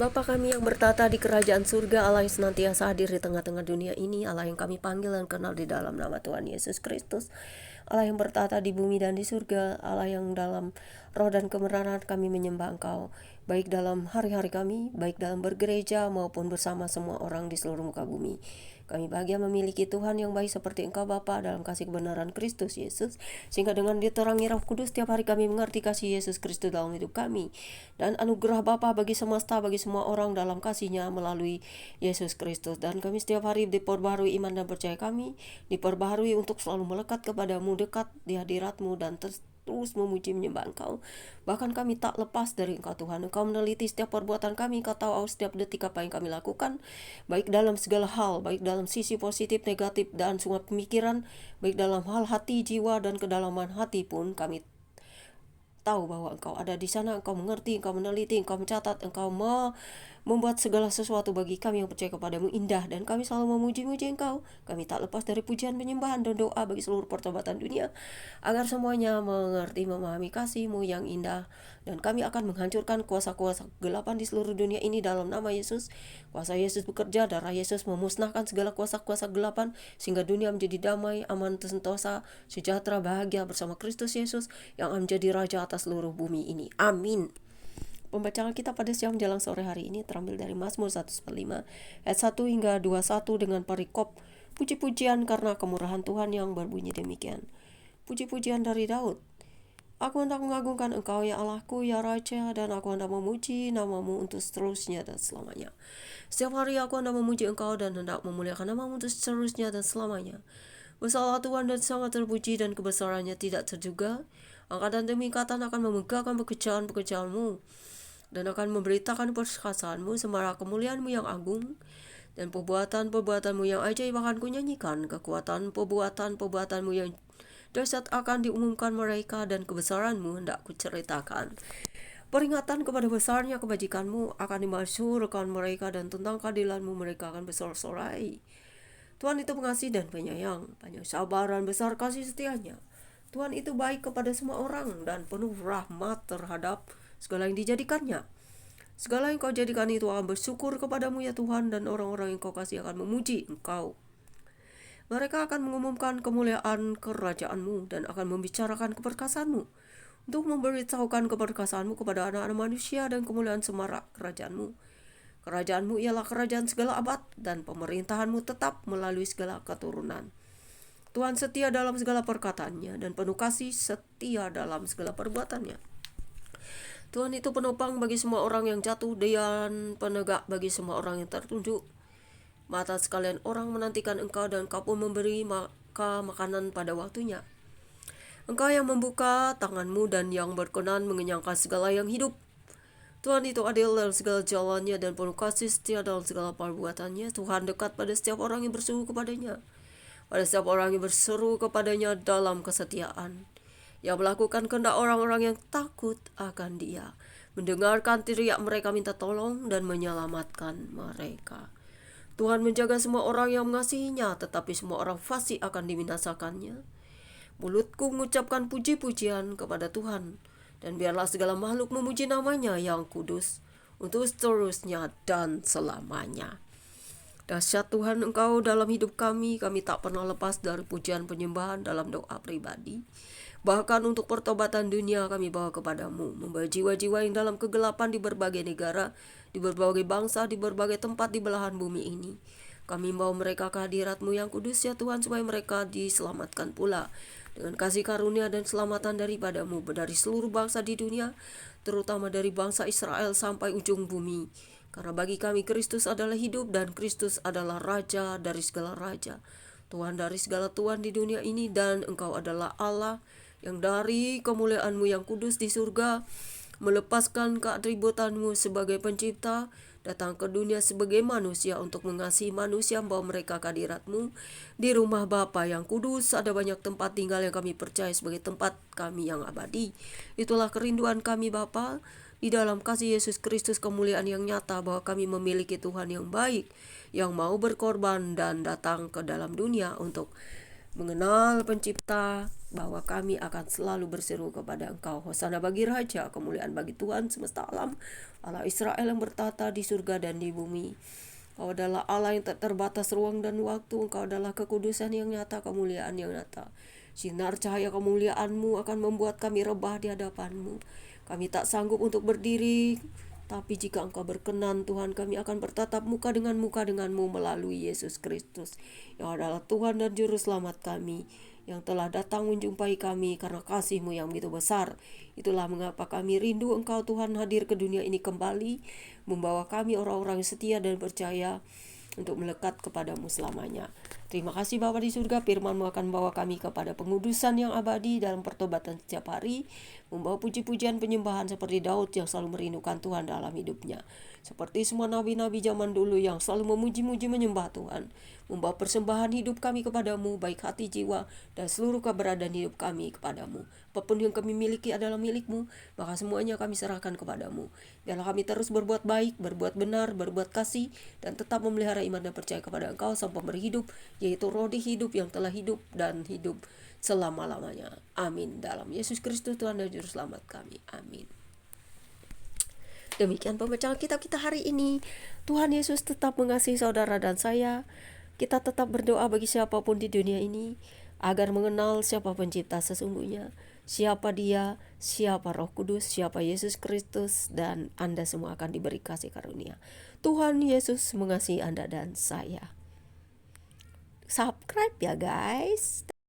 Bapa kami yang bertata di kerajaan surga, Allah yang senantiasa hadir di tengah-tengah dunia ini, Allah yang kami panggil dan kenal di dalam nama Tuhan Yesus Kristus, Allah yang bertata di bumi dan di surga, Allah yang dalam roh dan kebenaran kami menyembah Engkau, baik dalam hari-hari kami, baik dalam bergereja maupun bersama semua orang di seluruh muka bumi. Kami bahagia memiliki Tuhan yang baik seperti Engkau Bapa dalam kasih kebenaran Kristus Yesus, sehingga dengan diterangi Roh Kudus setiap hari kami mengerti kasih Yesus Kristus dalam hidup kami, dan anugerah Bapa bagi semesta, bagi semua orang dalam kasih-Nya melalui Yesus Kristus. Dan kami setiap hari diperbaharui iman dan percaya kami, diperbaharui untuk selalu melekat kepadamu, dekat di hadirat-Mu, dan terus memuji menyembah Engkau. Bahkan kami tak lepas dari Engkau Tuhan. Engkau meneliti setiap perbuatan kami, Engkau tahu setiap detik apa yang kami lakukan, baik dalam segala hal, baik dalam sisi positif, negatif, dan semua pemikiran, baik dalam hal hati, jiwa, dan kedalaman hati pun kami tahu bahwa Engkau ada di sana, Engkau mengerti, Engkau meneliti, Engkau mencatat, Engkau membuat segala sesuatu bagi kami yang percaya kepadamu indah, dan kami selalu memuji-muji Engkau. Kami tak lepas dari pujian, penyembahan, dan doa bagi seluruh pertobatan dunia, agar semuanya mengerti, memahami kasih-Mu yang indah, dan kami akan menghancurkan kuasa-kuasa kegelapan di seluruh dunia ini dalam nama Yesus. Kuasa Yesus bekerja, darah Yesus memusnahkan segala kuasa-kuasa kegelapan, sehingga dunia menjadi damai, aman, sentosa, sejahtera, bahagia bersama Kristus Yesus yang akan menjadi Raja atas seluruh bumi ini. Amin. Pembacaan kita pada siang menjelang sore hari ini terambil dari Mazmur 145 ayat 1 hingga 21 dengan perikop puji-pujian karena kemurahan Tuhan yang berbunyi demikian. Puji-pujian dari Daud. Aku hendak mengagungkan Engkau ya Allahku, ya Raja, dan aku hendak memuji nama-Mu untuk seterusnya dan selamanya. Setiap hari aku hendak memuji Engkau dan hendak memuliakan nama-Mu untuk seterusnya dan selamanya. Besarlah Tuhan dan sangat terpuji, dan kebesarannya tidak terduga. Angkatan demi angkatan akan memegahkan pekerjaan-pekerjaan-Mu, dan akan memberitakan perkasa-Mu, sembara kemuliaan-Mu yang agung, dan perbuatan-perbuatan-Mu yang ajaib akan kunyanyikan. Kekuatan perbuatan-perbuatan-Mu yang dahsyat akan diumumkan mereka, dan kebesaran-Mu hendak kuceritakan. Peringatan kepada besarnya kebajikan-Mu akan dimasyhurkan mereka, dan tentang keadilan-Mu mereka akan bersorak-sorai. Tuhan itu pengasih dan penyayang, banyak sabar dan besar kasih setianya. Tuhan itu baik kepada semua orang dan penuh rahmat terhadap segala yang dijadikannya. Segala yang Kau jadikan itu akan bersyukur kepadamu ya Tuhan, dan orang-orang yang Kau kasih akan memuji Engkau. Mereka akan mengumumkan kemuliaan kerajaan-Mu dan akan membicarakan keperkasaan-Mu, untuk memberitahukan keperkasaan-Mu kepada anak-anak manusia dan kemuliaan semarak kerajaan-Mu. Kerajaan-Mu ialah kerajaan segala abad, dan pemerintahan-Mu tetap melalui segala keturunan. Tuhan setia dalam segala perkataannya, dan penuh kasih setia dalam segala perbuatannya. Tuhan itu penopang bagi semua orang yang jatuh, dan penegak bagi semua orang yang tertunjuk. Mata sekalian orang menantikan Engkau, dan Engkau pun memberi makanan pada waktunya. Engkau yang membuka tangan-Mu dan yang berkenan mengenyangkan segala yang hidup. Tuhan itu adil dalam segala jalannya, dan penuh kasih setia dalam segala perbuatannya. Tuhan dekat pada setiap orang yang berseru kepadanya, pada setiap orang yang berseru kepadanya dalam kesetiaan. Yang melakukan kehendak orang-orang yang takut akan Dia, mendengarkan teriak mereka minta tolong, dan menyelamatkan mereka. Tuhan menjaga semua orang yang mengasihinya, tetapi semua orang fasik akan dibinasakannya. Mulutku mengucapkan puji-pujian kepada Tuhan, dan biarlah segala makhluk memuji nama-Nya yang kudus, untuk seterusnya dan selamanya. Dahsyat Tuhan Engkau dalam hidup kami tak pernah lepas dari pujian penyembahan dalam doa pribadi. Bahkan untuk pertobatan dunia kami bawa kepadamu, membawa jiwa-jiwa yang dalam kegelapan di berbagai negara, di berbagai bangsa, di berbagai tempat di belahan bumi ini. Kami membawa mereka ke hadirat-Mu yang kudus ya Tuhan, supaya mereka diselamatkan pula dengan kasih karunia dan selamatan daripada-Mu, dari seluruh bangsa di dunia, terutama dari bangsa Israel sampai ujung bumi. Karena bagi kami Kristus adalah hidup, dan Kristus adalah Raja dari segala raja, Tuhan dari segala Tuhan di dunia ini, dan Engkau adalah Allah yang dari kemuliaan-Mu yang kudus di surga melepaskan keatributan-Mu sebagai pencipta, datang ke dunia sebagai manusia untuk mengasihi manusia, membawa mereka ke hadirat-Mu. Di rumah Bapa yang kudus ada banyak tempat tinggal yang kami percaya sebagai tempat kami yang abadi. Itulah kerinduan kami Bapa, di dalam kasih Yesus Kristus kemuliaan yang nyata, bahwa kami memiliki Tuhan yang baik, yang mau berkorban dan datang ke dalam dunia untuk mengenal pencipta bahwa kami akan selalu berseru kepada Engkau. Hosana bagi Raja, kemuliaan bagi Tuhan semesta alam, Allah Israel yang bertata di surga dan di bumi. Engkau adalah Allah yang tak terbatas ruang dan waktu. Engkau adalah kekudusan yang nyata, kemuliaan yang nyata. Sinar cahaya kemuliaan-Mu akan membuat kami rebah di hadapan-Mu. Kami tak sanggup untuk berdiri, tapi jika Engkau berkenan, Tuhan, kami akan bertatap muka dengan-Mu melalui Yesus Kristus, yang adalah Tuhan dan Juru Selamat kami, yang telah datang menjumpai kami karena kasih-Mu yang begitu besar. Itulah mengapa kami rindu Engkau, Tuhan, hadir ke dunia ini kembali, membawa kami orang-orang yang setia dan percaya untuk melekat kepadamu selamanya. Terima kasih Bapa di surga, firman-Mu akan membawa kami kepada pengudusan yang abadi dalam pertobatan setiap hari, membawa puji-pujian penyembahan seperti Daud yang selalu merindukan Tuhan dalam hidupnya. Seperti semua nabi-nabi zaman dulu yang selalu memuji-muji menyembah Tuhan, membawa persembahan hidup kami kepadamu, baik hati, jiwa, dan seluruh keberadaan hidup kami kepadamu. Apapun yang kami miliki adalah milik-Mu, maka semuanya kami serahkan kepadamu. Biarlah kami terus berbuat baik, berbuat benar, berbuat kasih, dan tetap memelihara iman dan percaya kepada Engkau, Sang Pemberi hidup, yaitu Roh di hidup yang telah hidup dan hidup selama-lamanya. Amin. Dalam Yesus Kristus Tuhan dan Juru Selamat kami. Amin. Demikian pembacaan kita hari ini. Tuhan Yesus tetap mengasihi saudara dan saya. Kita tetap berdoa bagi siapapun di dunia ini, agar mengenal siapa pencipta sesungguhnya, siapa Dia, siapa Roh Kudus, siapa Yesus Kristus, dan Anda semua akan diberi kasih karunia. Tuhan Yesus mengasihi Anda dan saya. Subscribe ya guys.